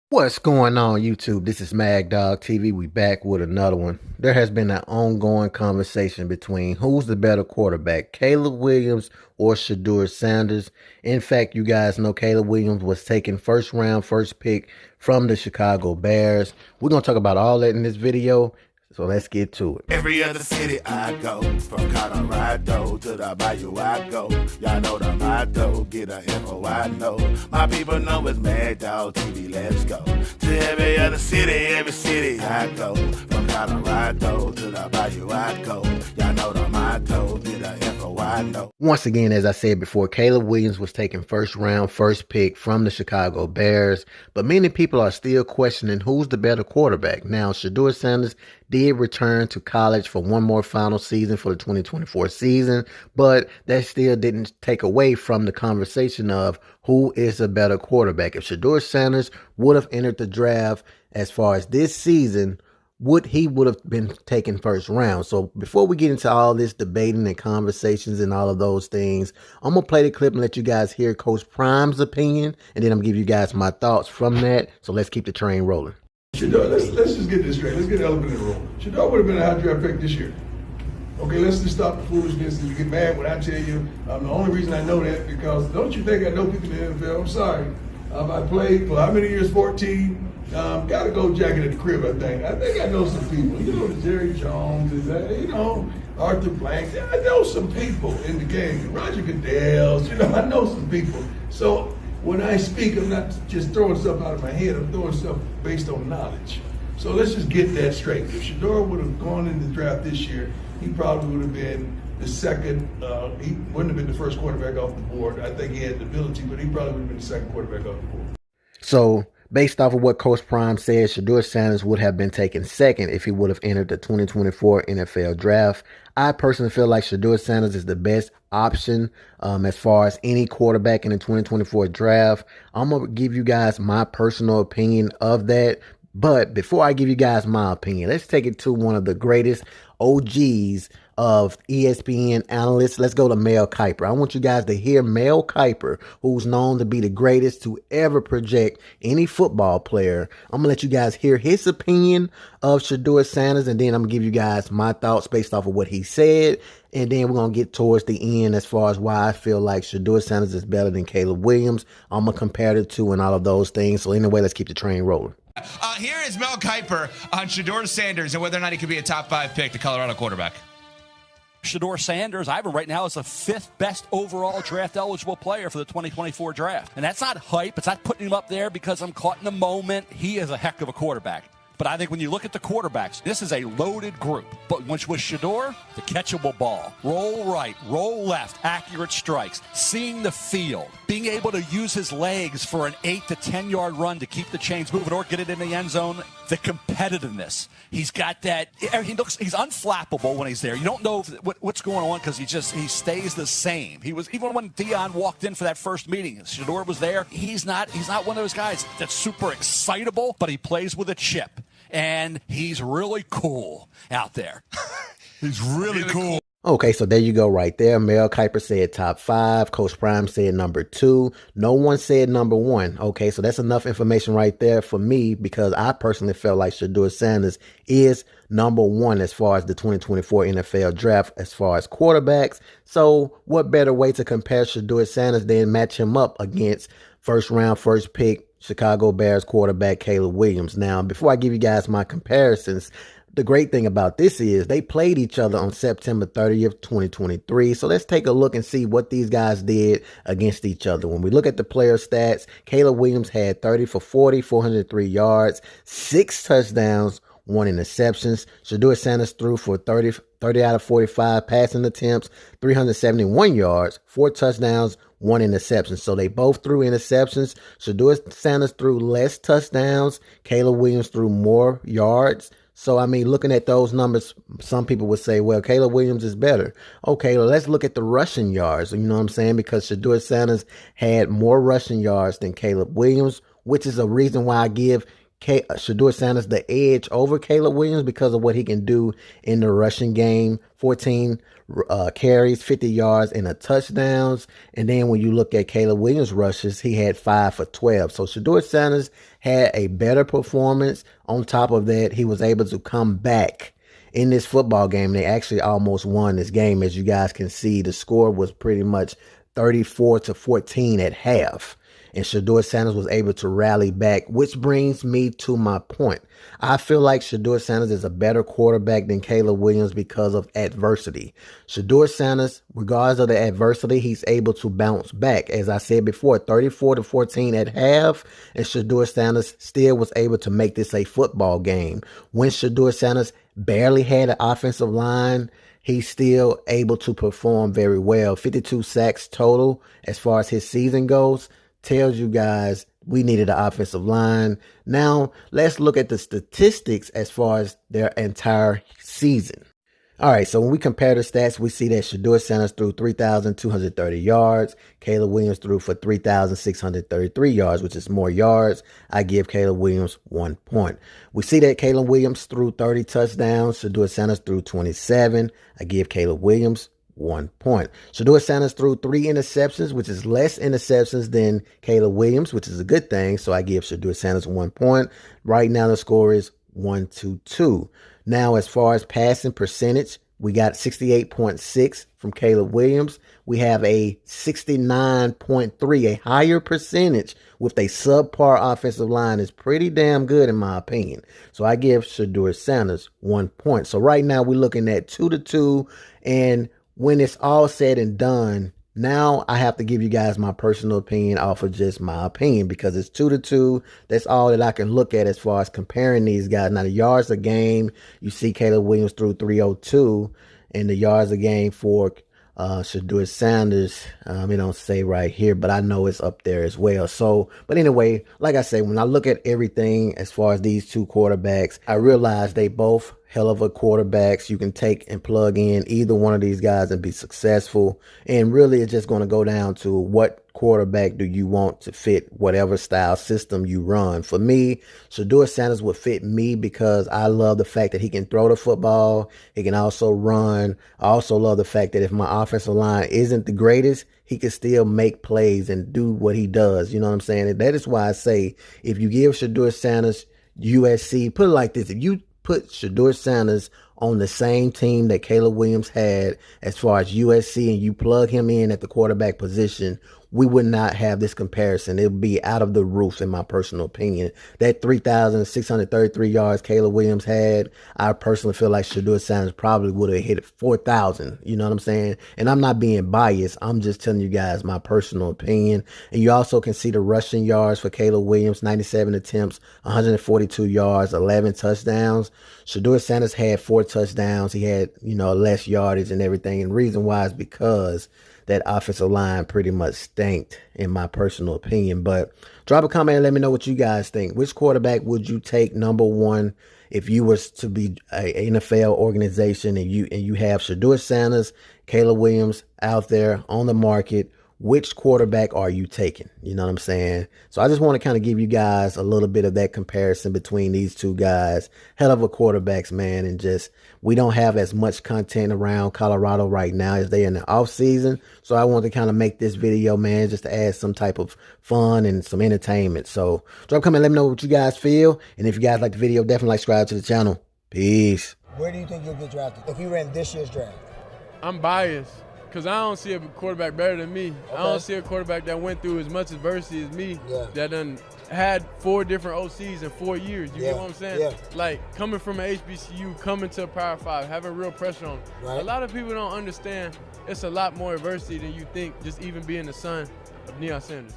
What's going on, YouTube? This is Mag Dog TV. We back with another one. There has been an ongoing conversation between who's the better quarterback, Caleb Williams or Shedeur Sanders. In fact, you guys know Caleb Williams was taken first round, first pick from the Chicago Bears. We're going to talk about all that in this video. So let's get to it. Every other city I go, from Colorado to the Bayou I go. Y'all know the motto, get a info I know. My people know it's Mad Dog TV, let's go. To every other city I go. From Colorado to the Bayou I go. Y'all know the motto, get a info I know. Once again, as I said before, Caleb Williams was taken first round, first pick from the Chicago Bears. But many people are still questioning who's the better quarterback. Now, Shedeur Sanders did return to college for one more final season for the 2024 season, but that still didn't take away from the conversation of who is a better quarterback. If Shedeur Sanders would have entered the draft as far as this season, he would have been taken first round. So before we get into all this debating and conversations and all of those things, I'm going to play the clip and let you guys hear Coach Prime's opinion, and then I'm going to give you guys my thoughts from that. So let's keep the train rolling. Shedeur, let's just get this straight. Let's get the elephant in the room. Shedeur would have been a high draft pick this year. Okay, let's just stop the foolishness and you get mad when I tell you. The only reason I know that because don't you think I know people in the NFL? I'm sorry. I played for how many years? 14. Got to go jacket at the crib, I think. I think I know some people. You know, Jerry Jones, Arthur Blank. I know some people in the game. Roger Goodell's, I know some people. So when I speak, I'm not just throwing stuff out of my head. I'm throwing stuff based on knowledge. So let's just get that straight. If Shedeur would have gone in the draft this year, he probably would have been the second. He wouldn't have been the first quarterback off the board. I think he had the ability, but he probably would have been the second quarterback off the board. So based off of what Coach Prime said, Shedeur Sanders would have been taken second if he would have entered the 2024 NFL draft. I personally feel like Shedeur Sanders is the best option as far as any quarterback in the 2024 draft. I'm going to give you guys my personal opinion of that. But before I give you guys my opinion, let's take it to one of the greatest OGs of ESPN analysts. Let's go to Mel Kiper. I want you guys to hear Mel Kiper, who's known to be the greatest to ever project any football player. I'm going to let you guys hear his opinion of Shedeur Sanders, and then I'm going to give you guys my thoughts based off of what he said. And then we're going to get towards the end as far as why I feel like Shedeur Sanders is better than Caleb Williams. I'm going to compare the two and all of those things. So anyway, let's keep the train rolling. Here is Mel Kiper on Shedeur Sanders and whether or not he could be a top 5 pick, the Colorado quarterback. Shedeur Sanders, I have him right now as the 5th best overall draft eligible player for the 2024 draft. And that's not hype. It's not putting him up there because I'm caught in the moment. He is a heck of a quarterback. But I think when you look at the quarterbacks, this is a loaded group. But once with Shedeur, the catchable ball, roll right, roll left, accurate strikes, seeing the field, being able to use his legs for an 8 to 10 yard run to keep the chains moving or get it in the end zone, the competitiveness. He's got that. He's unflappable when he's there. You don't know what's going on because he stays the same. He was even when Dion walked in for that first meeting. Shedeur was there. He's not one of those guys that's super excitable, but he plays with a chip. And he's really cool out there. He's really cool. Okay, so there you go right there. Mel Kiper said top 5. Coach Prime said number 2. No one said number 1. Okay, so that's enough information right there for me because I personally felt like Shedeur Sanders is number 1 as far as the 2024 NFL draft as far as quarterbacks. So what better way to compare Shedeur Sanders than match him up against first round, first pick Chicago Bears quarterback Caleb Williams. Now, before I give you guys my comparisons, the great thing about this is they played each other on September 30th, 2023. So let's take a look and see what these guys did against each other. When we look at the player stats, Caleb Williams had 30 for 40, 403 yards, 6 touchdowns, 1 interceptions. Shedeur Sanders threw for 30 out of 45 passing attempts, 371 yards, 4 touchdowns, 1 interception. So they both threw interceptions. Shedeur Sanders threw less touchdowns. Caleb Williams threw more yards. So, I mean, looking at those numbers, some people would say, well, Caleb Williams is better. Okay, well, let's look at the rushing yards. You know what I'm saying? Because Shedeur Sanders had more rushing yards than Caleb Williams, which is a reason why I give Shedeur Sanders the edge over Caleb Williams because of what he can do in the rushing game. 14 carries, 50 yards, and a touchdowns. And then when you look at Caleb Williams' rushes, he had 5 for 12. So Shedeur Sanders had a better performance. On top of that, he was able to come back in this football game. They actually almost won this game. As you guys can see, the score was pretty much 34-14 at half. And Shedeur Sanders was able to rally back, which brings me to my point. I feel like Shedeur Sanders is a better quarterback than Caleb Williams because of adversity. Shedeur Sanders, regardless of the adversity, he's able to bounce back. As I said before, 34-14 at half, and Shedeur Sanders still was able to make this a football game. When Shedeur Sanders barely had an offensive line, he's still able to perform very well. 52 sacks total as far as his season goes. Tells you guys we needed an offensive line. Now, let's look at the statistics as far as their entire season. All right, so when we compare the stats, we see that Shedeur Sanders threw 3,230 yards. Caleb Williams threw for 3,633 yards, which is more yards. I give Caleb Williams 1 point. We see that Caleb Williams threw 30 touchdowns. Shedeur Sanders threw 27. I give Caleb Williams 1 point. Shedeur Sanders threw 3 interceptions, which is less interceptions than Caleb Williams, which is a good thing. So I give Shedeur Sanders 1 point. Right now the score is 1-2. Now, as far as passing percentage, we got 68.6 from Caleb Williams. We have a 69.3, a higher percentage with a subpar offensive line. Is pretty damn good in my opinion. So I give Shedeur Sanders 1 point. So right now we're looking at 2-2, and when it's all said and done, now I have to give you guys my personal opinion off of just my opinion because it's 2-2. That's all that I can look at as far as comparing these guys. Now, the yards a game, you see Caleb Williams threw 302, and the yards a game for Shedeur Sanders, it don't say right here, but I know it's up there as well. So, but anyway, like I say, when I look at everything as far as these two quarterbacks, I realize they both hell of a quarterbacks. You can take and plug in either one of these guys and be successful. And really, it's just going to go down to what quarterback do you want to fit whatever style system you run. For me, Shedeur Sanders would fit me because I love the fact that he can throw the football. He can also run. I also love the fact that if my offensive line isn't the greatest, he can still make plays and do what he does. You know what I'm saying? And that is why I say if you give Shedeur Sanders USC, put it like this, if you put Shedeur Sanders on the same team that Caleb Williams had as far as USC and you plug him in at the quarterback position, we would not have this comparison. It would be out of the roof, in my personal opinion. That 3,633 yards Caleb Williams had, I personally feel like Shedeur Sanders probably would have hit 4,000. You know what I'm saying? And I'm not being biased. I'm just telling you guys my personal opinion. And you also can see the rushing yards for Caleb Williams, 97 attempts, 142 yards, 11 touchdowns. Shedeur Sanders had 4 touchdowns. He had, less yardage and everything. And the reason why is because that offensive line pretty much stanked, in my personal opinion. But drop a comment and let me know what you guys think. Which quarterback would you take number one if you was to be an NFL organization and you have Shedeur Sanders, Caleb Williams out there on the market? Which quarterback are you taking? You know what I'm saying? So I just want to kind of give you guys a little bit of that comparison between these two guys. Hell of a quarterbacks, man. And just, we don't have as much content around Colorado right now as they in the off season. So I want to kind of make this video, man, just to add some type of fun and some entertainment. So drop a comment, let me know what you guys feel. And if you guys like the video, definitely subscribe to the channel. Peace. Where do you think you'll get drafted if you ran this year's draft? I'm biased because I don't see a quarterback better than me. Okay. I don't see a quarterback that went through as much adversity as me, that done had 4 different OCs in 4 years. You get what I'm saying? Yeah. Like, coming from an HBCU, coming to a Power 5, having real pressure on. Right. A lot of people don't understand it's a lot more adversity than you think, just even being the son of Deion Sanders.